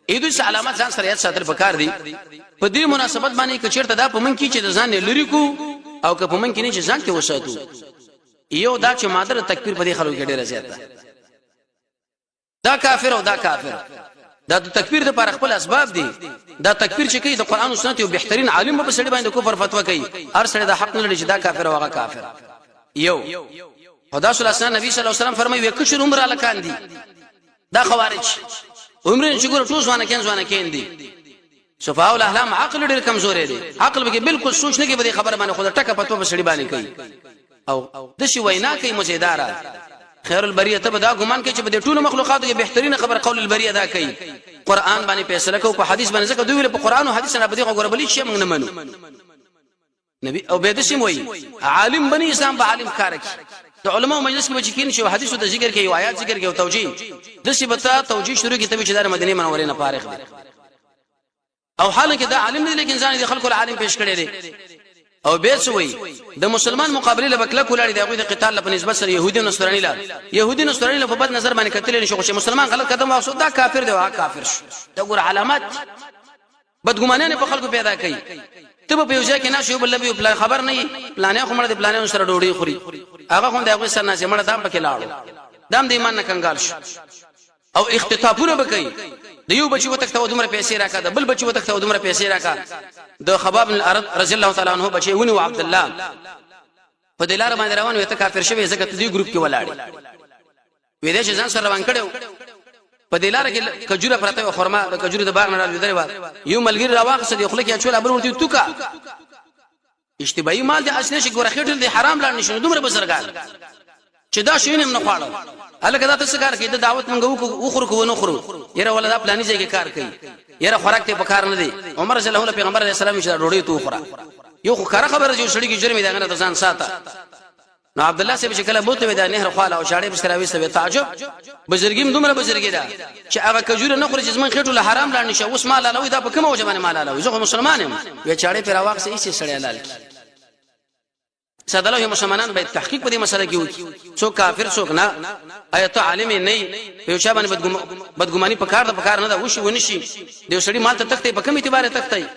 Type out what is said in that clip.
ایدو څه علامات ځان سره یاد ساتل پکار دي په دې مناسبت باندې کچیرته دا په من کې چې د ځان لري کو او که په من کې نه چې ځان کې وساتو یو دا چې مادر تکبیر په دې خلکو کې ډیره زیاته دا کافر او دا کافر دا د تکبیر د پر خپل اسباب دي دا تکبیر چې کوي د قران او سنت یو بهترین عالم په سړي باندې کفر فتوا کوي هر سړي د حق نه لري چې دا کافر او هغه کافر یو خدا صلی الله علیه نبی صلی الله علیه وسلم فرمایي وکشر عمر الکان دي دا خوارج عمر چې ګور ټوس وانه کین دي صفاء الاحلام عقل ډیر کمزور دي عقل به بالکل سوچ نه کې به خبره باندې خود ټکه پتو په سړي باندې کوي او د شي وینا کوي مزیدار خیر البریه ته دا ګمان کوي چې د ټولو مخلوقاتو کې بهترین خبر قول البریه دا کوي قران باندې فیصله کوي په حدیث باندې ځکه دوی په قران او حدیث نه بده غوړبلی شي موږ نه منو نبی او به د شي وایي عالم بني اسلام به عالم کار کوي د علماء مجلس کې چې کین شو حدیث او ذکر کوي او آیات ذکر کوي او توجیه د شي بتا توجیه شروع کی ته چې د مدینه منورې نه فارغ دي او حالانکه دا عالم دی لیکن ځان دي خلکو عالم پیش کړي دي او به سوی د مسلمان مقابله لبکله کولاړي د هغه د قتال په نسبت سره يهودي او نصراني لا يهودي او نصراني په بد نظر باندې کتل نشو چې مسلمان غلط قدم واخصو دا کافر دی او کافر شو دا ګور علامات بدګمانه په خلکو پیدا کوي ته په یوځای کې نشو بل به پلان خبر نه پلانې خو مړ دي پلانې سره ډوډۍ خوري هغه هم د هغه سره نه مړ دام پکې لاړ دام د ایمان نه کنګال شو او اختطافونه وکړي دیو بچي وتکته دومره پیسې راکا د بل بچي وتکته دومره پیسې راکا د خباب بن الارض رضی الله تعالی عنہ بچي ونی عبد الله په دلار باندې روان وي ته کافر شوی زکه دې ګروپ کې ولاړ وې دې ځان سره روان کړو په دلار کې کجوره پرته او خرما د کجوره د باغ نه راځي دروا یو ملګری راواخص دی خپل کې اچول ابر ورته توکا اشتباهي مال دې اسنه شي ګوره خېټل دې حرام لاړ نشو دومره بزرګان چې دا شینم نه خواړو الکه دا څه کار کوي د دعوت مونږ وخورو کو نه خورو یره ولدا پلاني ځای کې کار کوي یره خوراک ته په کار نه دی عمر صلی الله علیه پیغمبر علیه السلام چې ډوډۍ تو خورا یو خو کار خبره جو سړی کې جرمي دا نه ځان ساته نو عبد الله سیب چې کله بوته ودا نهر خواله او شاړې بستراوي سوي تعجب بزرګیم دومره بزرګی دا چې هغه کجوره نه خوري چې زمون خېټو له حرام لاړ نشه اوس مال الله دا په کومه وجه باندې مال الله زه مسلمان یم وی چاړې پر واقع سي سړی حلال ساده له مسلمانان به تحقیق په دې مسله کې وکړي څوک کافر څوک نه آیت عالم نه په چا باندې بدګماني په کار نه دا وشي ونشي د سړي مال ته تخته په کوم اعتبار تخته